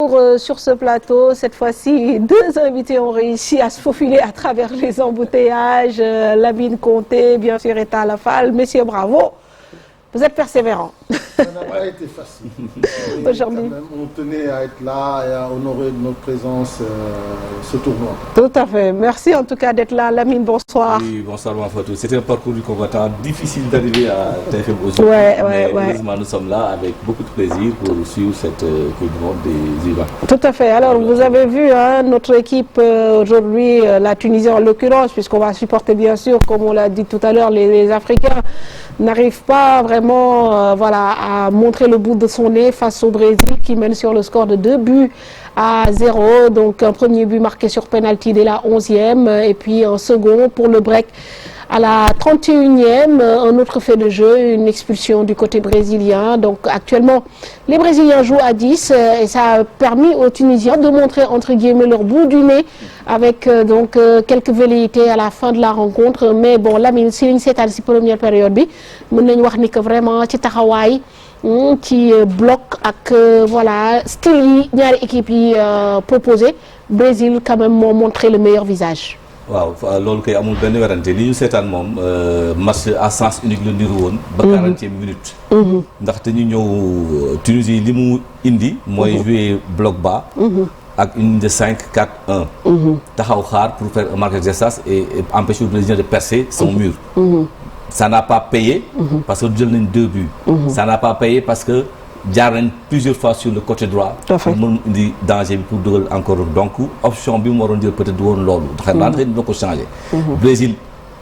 retour sur ce plateau. Cette fois-ci, deux invités ont réussi à se faufiler à travers les embouteillages. Lamine Conté, bien sûr, et Talla Fall. Messieurs, bravo. Vous êtes persévérants. Ça n'a pas été facile. Aujourd'hui. On tenait à être là et à honorer de notre présence ce tournoi. Tout à fait. Merci en tout cas d'être là. Lamine, bonsoir. Oui, bonsoir Fatou. C'était un parcours du combattant difficile d'arriver à TFM aujourd'hui. Ouais, heureusement, nous sommes là avec beaucoup de plaisir pour suivre cette Coupe du Monde des Ivoiriens. Tout à fait. Alors, vous avez vu notre équipe aujourd'hui, la Tunisie en l'occurrence, puisqu'on va supporter bien sûr, comme on l'a dit tout à l'heure, les Africains n'arrivent pas vraiment à montrer le bout de son nez face au Brésil qui mène sur le score de 2-0. Donc un premier but marqué sur penalty dès la 11e et puis un second pour le break à la 31e, un autre fait de jeu, une expulsion du côté brésilien. Donc actuellement, les Brésiliens jouent à 10 et ça a permis aux Tunisiens de montrer entre guillemets leur bout du nez avec quelques velléités à la fin de la rencontre. Mais bon, Lamine, si liñ seetaan si première période bi mën nañu wax ni que vraiment ci taxawaay ci bloc ak style yi ñaari équipe yi proposé, Brésil quand même moo montré le meilleur visage. waaw loolu koy amul benn werante li ñu seetaan moom match à sens unique la niru woon ba 40e minute ndaxte ñu ñëw Tunisie li mu indi mooy jouer bloc bas ak une de 5-4-1 taxaw xaar pour faire un marquage d'espace et empêcher le Brésilien de percer son mur. Ça n'a pas payé parce que jël nañ 2 buts. Ça n'a pas payé parce que jaar nañ plusieurs fois sur le côté droit pour mën indi danger bi pour dugal encore donc option bi mu waroon jël peut-être du woon loolu ndax rentré dina ko changé. Brésil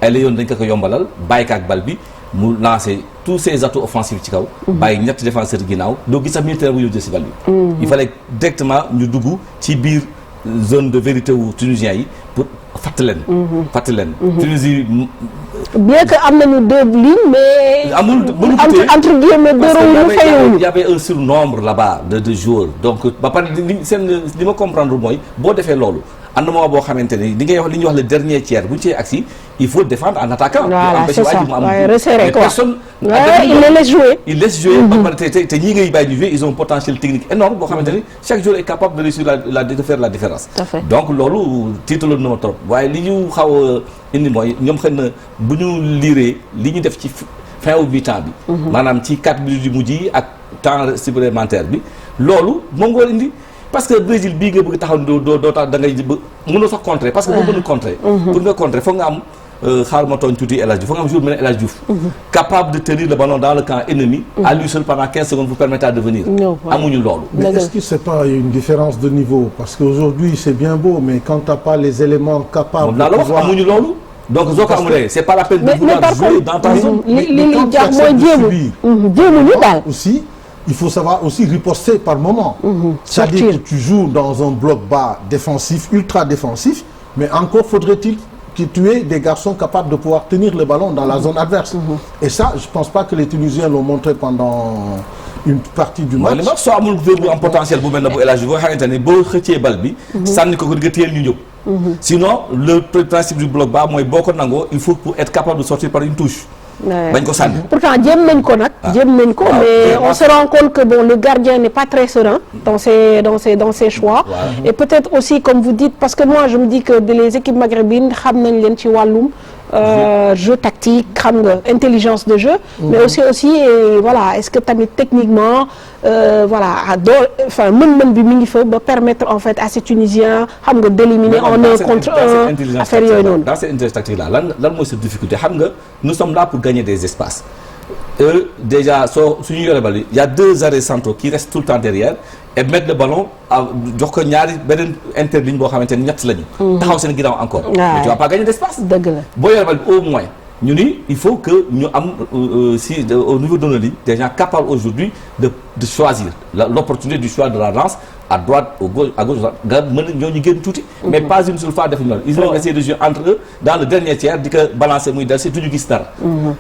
ay la yoon dañ ko yombalal bàyyi ko ak bal bi mu lancé tous ses atouts offensifs ci kaw bàyyi ñetti défenseur ginnaaw doo gis sax militaire bu ñëw jël si bal bi. Il fallait directement ñu dugg ci biir zone de vérité wu tunisien yi pour fàttali leen. Tunisie bien que am nañu 2 lignes mais amul entre guillemets il y avait un surnombre là-bas de joueurs donc ba pare li ma comprendre mooy boo defee loolu am na moment boo xamante ni li ngay wax li ñuy wax le dernier tiers bu ñu cee agsi il faut défendre en attaquant. Voilà, c'est ça. Resserrer quoi. Personne. Il les laisse jouer. Il laisse jouer. Ba pare te ñii ngay bàyyi ñu jouer ils ont un potentiel technique énorme boo xamante ni chaque joueur est capable de réussir de faire la différence. Donc loolu tiitaloon na ma trop waaye li ñu xaw a indi mooy ñoom xëy na bu ñu liiree li ñu def ci fin au mi-temps bi. maanaam ci 4 minutes yu mujj yi ak temps supplémentaire bi loolu moom nga war indi. Parce que Brésil bii nga bëgg taxaw doo tax da ngay mënoo sax contrer parce que boo mënul contrer. Pour nga contrer foog nga am xaaral ma tooñ tuuti El Hadj Diouf foog nga am jour mel ne El Hadj Diouf. Capable de tenir le ballon dans le camp ennemi. À lui seul pendant 15 secondes pour permettre de venir. amuñu loolu. Mais est-ce que c'est pas une différence de niveau? Parce qu'aujourd'hui c'est bien beau mais quand t'as pas les éléments capables. de pouvoir amuñu loolu. Donc soo ko amulee c'est pas la peine de vouloir jouer dans ta zone. li jar mooy jéemuñu daal aussi. Il faut savoir aussi riposter par moment. C'est-à-dire que tu joues dans un bloc bas défensif, ultra défensif, mais encore faudrait-il que tu aies des garçons capables de pouvoir tenir le ballon dans la zone adverse. Et ça, je ne pense pas que les Tunisiens l'ont montré pendant une partie du match. Le match soit amul bu am potentiel bu mel ne bu El Hadj boo xamante ne boo xëccee bal bi. sànni ko nga téyel ñu ñëw. Sinon le principe du bloc bas mooy boo ko nangoo il faut pour être capable de sortir par une touche. bañ ko sànni. Pourtant jéem nañ ko nag. jéem nañ ko mais on se rend compte que bon le gardien n'est pas très serein dans ses choix. Et peut-être aussi comme vous dites parce que moi je me dis que les équipes maghrébines xam nañ leen ci wàllum jeu tactique xam nga intelligence de jeu. Mais aussi est-ce que tamit techniquement mën-mën bi mi ngi fa ba permettre en fait à ces Tunisiens xam nga d'éliminer en un contre un affaire yooyu noonu. Dans cette intelligence tactique là lan mooy cette difficulté xam nga nous sommes là pour gagner des espaces. Déjà suñu yore bal il y a 2 arrêts centraux qui restent tout le temps derrière et mettre le ballon jox ko ñaari beneen interligne boo xamante ni ñett lañu. taxaw seen ginnaaw encore. mais tu vas pas gagner d'espace. dëgg la boo yore bal au moins ñu ni il faut que ñu am au niveau de nos lignes des gens capables aujourd'hui de choisir l'opportunité du choix de la lance à droite à gauche nga mën ñooñu génn tuuti. mais pas une seule fois defuñu loolu. ils ont essayé de jouer entre eux dans le dernier tiers di ko balancer muy dal si duñu gis dara.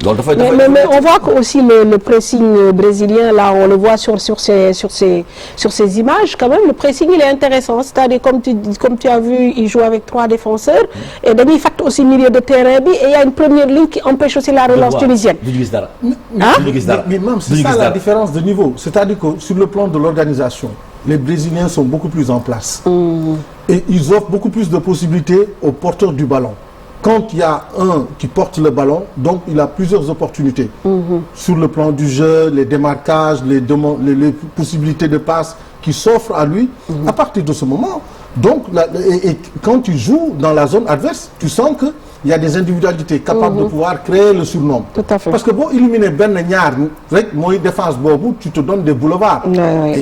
loolu dafay mais on voit que aussi le pressing brésilien là on le voit sur ces images quand même le pressing il est intéressant c'est-à-dire comme tu as vu il joue avec 3 défenseurs. et dañuy fàtt aussi milieu de terrain bi et il y a une première ligne qui empêche aussi la relance tunisienne. duñu gis dara. mais même c'est ça la différence de niveau c'est-à-dire que sur le plan de l'organisation les Brésiliens sont beaucoup plus en place. Et ils offrent beaucoup plus de possibilités aux porteurs du ballon. Quand il y a un qui porte le ballon, donc il a plusieurs opportunités. Sur le plan du jeu, les démarquages, les possibilités de passe qui s'offrent à lui. À partir de ce moment, donc, et quand tu joues dans la zone adverse, tu sens qu'il y a des individualités capables de pouvoir créer le surnombre. Tout à fait. Parce que bon, éliminer Ben Nyar, moi, défense bobu, tu te donnes des boulevards.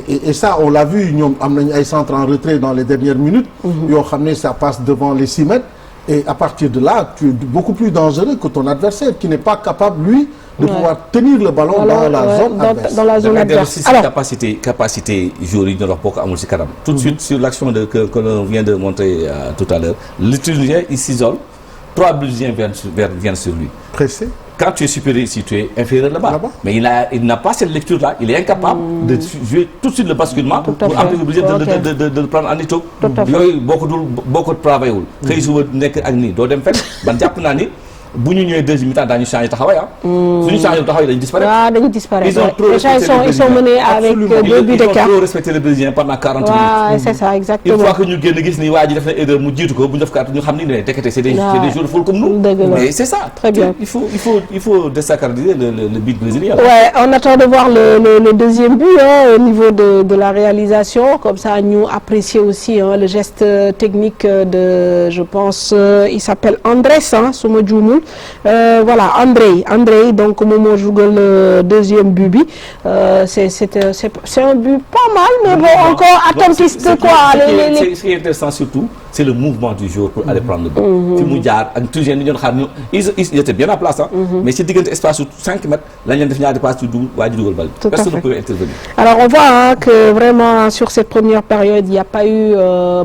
Et ça, on l'a vu, nous avons un centre en retrait dans les dernières minutes. Ça passe devant les 6 mètres. Et à partir de là, tu es beaucoup plus dangereux que ton adversaire qui n'est pas capable, lui, de pouvoir tenir le ballon dans la zone adverse. Dans la zone adverse. Alors, capacité jouer de leur tout de suite, sur l'action que l'on vient de montrer tout à l'heure, le Tunisien, il s'isole, 3 Brésiliens viennent sur lui. Pressé. Quand tu es supérieur ici, tu es inférieur là-bas. Mais il n'a pas cette lecture-là. Il est incapable de jouer tout de suite le basculement pour empêcher de le prendre en étau. Beaucoup de travail. bu ñu ñëwee deuxième mi-temps daañu changé taxawaay suñu changé taxawaay dañu disparaître. waaw dañu disparaître. Ils sont menés avec 2 buts d'écart. Ils ont trop respecté les Brésiliens pendant 40 minutes. waaw c'est ça exactement. Une fois que ñu génn gis ni waa ji def na erreur mu jiitu ko bu ñu def carte ñu xam ni ne tekete c'est des joueurs full comme nous. Mais c'est ça. Très bien. Il faut désacraliser le but brésilien. Ouais, on attend de voir le deuxième but au niveau de la réalisation, comme ça nous apprécions aussi le geste technique de, je pense, il s'appelle Andrés, Souma Djoumoul. Voilà, André, donc Momo joue le deuxième but. C'est un but pas mal, mais bon, encore attentiste quoi. Ce qui est intéressant surtout, c'est le mouvement du jour pour aller prendre le but. Ils étaient bien à place, mais c'est un espace de 5 mètres, là il y a des passes du personne ne peut intervenir. Alors on voit que vraiment sur cette première période, il n'y a pas eu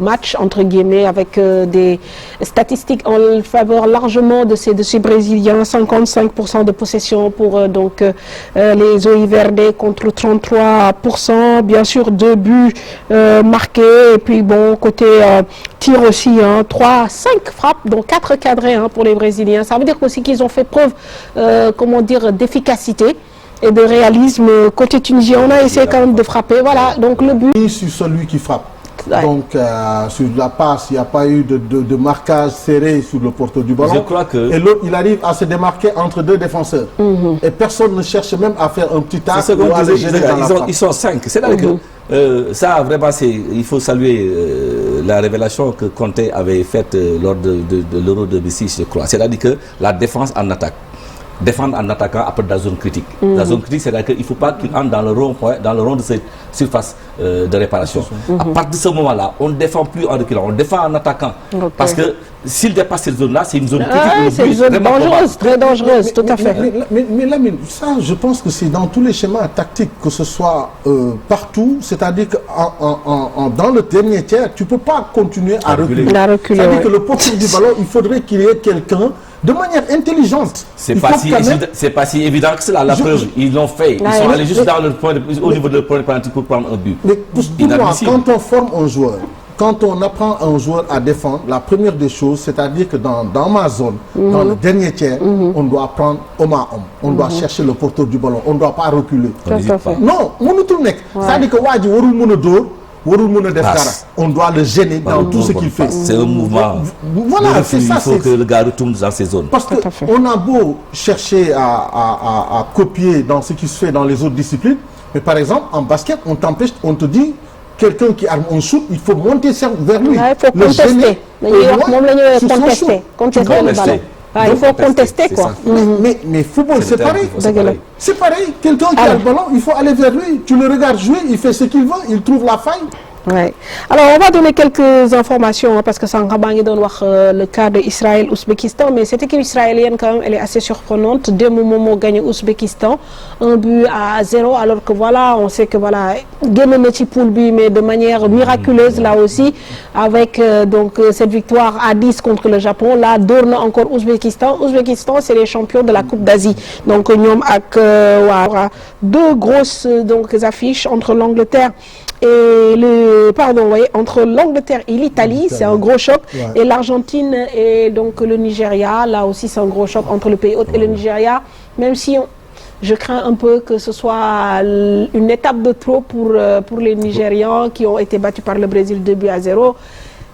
match entre guillemets avec des statistiques en faveur largement de ces Brésiliens, 55% de possession pour les Oiverde contre 33%, bien sûr 2 buts marqués, et puis bon côté tir aussi, 3-5 frappes, dont 4 cadrés pour les Brésiliens. Ça veut dire aussi qu'ils ont fait preuve, d'efficacité et de réalisme. Côté tunisien, on a essayé quand même de frapper, voilà, donc le but... Sur celui qui frappe. Donc, sur la passe, il n'y a pas eu de marquage serré sur le porteur du ballon. Je crois que... Et l'autre, il arrive à se démarquer entre 2 défenseurs. Et personne ne cherche même à faire un petit tac ou à le gérer dans la frappe. Ils sont 5. C'est-à-dire que ça, vraiment, il faut saluer la révélation que Conte avait faite lors de l'Euro 2006, je crois. C'est-à-dire que la défense en attaque. Défendre en attaquant après de la zone critique. La zone critique, c'est-à-dire qu'il ne faut pas qu'il entre dans le rond-point, dans le rond de cette surface de réparation. À partir de ce moment-là, on ne défend plus en reculant, on défend en attaquant. Parce que s'il dépasse cette zone-là, c'est une zone critique. C'est une zone dangereuse, très dangereuse, tout à fait. Mais là, ça, je pense que c'est dans tous les schémas tactiques, que ce soit partout, c'est-à-dire que dans le dernier tiers, tu ne peux pas continuer à reculer. C'est-à-dire que le porteur du ballon, il faudrait qu'il y ait quelqu'un de manière intelligente. C'est pas si évident que cela. La preuve, ils l'ont fait. Ils sont allés juste dans le point au niveau de point de penalty pour prendre un but. Mais pour moi, quand on forme un joueur, quand on apprend un joueur à défendre, la première des choses, c'est-à-dire que dans ma zone, dans le dernier tiers, on doit prendre homme à homme. On doit chercher le porteur du ballon. On ne doit pas reculer. Non, c'est-à-dire que Wadi Warou Mounodor, on doit le gêner dans tout ce qu'il fait. C'est un mouvement. Voilà, c'est ça. Il faut que le gars retourne dans ses zones. Parce qu'on a beau chercher à copier dans ce qui se fait dans les autres disciplines, mais par exemple, en basket, on t'empêche, on te dit, quelqu'un qui arme un shoot, il faut monter vers lui. Il faut contester. Contester le ballon. Il faut contester quoi. Mais football, c'est pareil. C'est pareil. Quelqu'un qui a le ballon, il faut aller vers lui. Tu le regardes jouer, il fait ce qu'il veut, il trouve la faille. Ouais. Alors on va donner quelques informations parce que ça donne le cas d'Israël-Ouzbékistan, mais cette équipe israélienne quand même elle est assez surprenante. Deux moments gagné Ouzbékistan, 1-0 alors que voilà on sait que voilà gagné le petit poule but mais de manière miraculeuse là aussi avec donc cette victoire à 10 contre le Japon. Là Dorna encore Ouzbékistan. Ouzbékistan c'est les champions de la Coupe d'Asie. Donc nous avec 2 grosses donc affiches entre l'Angleterre et entre l'Angleterre et l'Italie, c'est un gros choc. Et l'Argentine et donc le Nigeria, là aussi c'est un gros choc entre le pays hôte et le Nigeria. Même si je crains un peu que ce soit une étape de trop pour les Nigérians qui ont été battus par le Brésil 2-0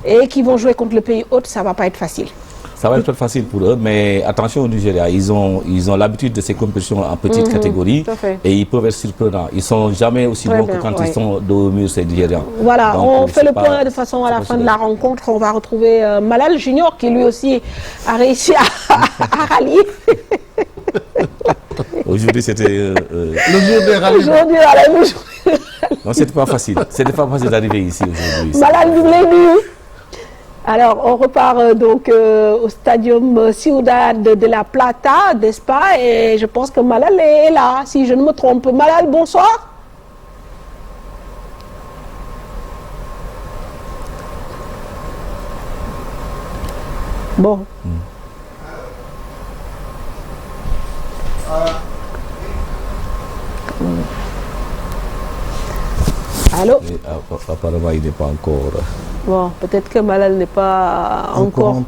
et qui vont jouer contre le pays hôte. Ça ne va pas être facile. Ça va être facile pour eux, mais attention au Nigeria, ils ont l'habitude de ces compétitions en petite catégorie et ils peuvent être surprenants. Ils ne sont jamais aussi bons que quand ils sont dos au mur, ces Nigérians. Voilà, donc, on fait le point de façon à la fin de la rencontre. On va retrouver Malal Junior qui lui aussi a réussi à rallier. Aujourd'hui, c'était le jour des rallyes. Aujourd'hui, non, c'était pas facile. C'était pas facile d'arriver ici aujourd'hui. Malal, vous l'avez vu. Alors, on repart donc au stadium Ciudad de la Plata, n'est-ce pas? Et je pense que Malal est là, si je ne me trompe. Malal, bonsoir. Bon. Allô? Apparemment, il n'est pas encore... Bon, peut-être que Malal n'est pas encore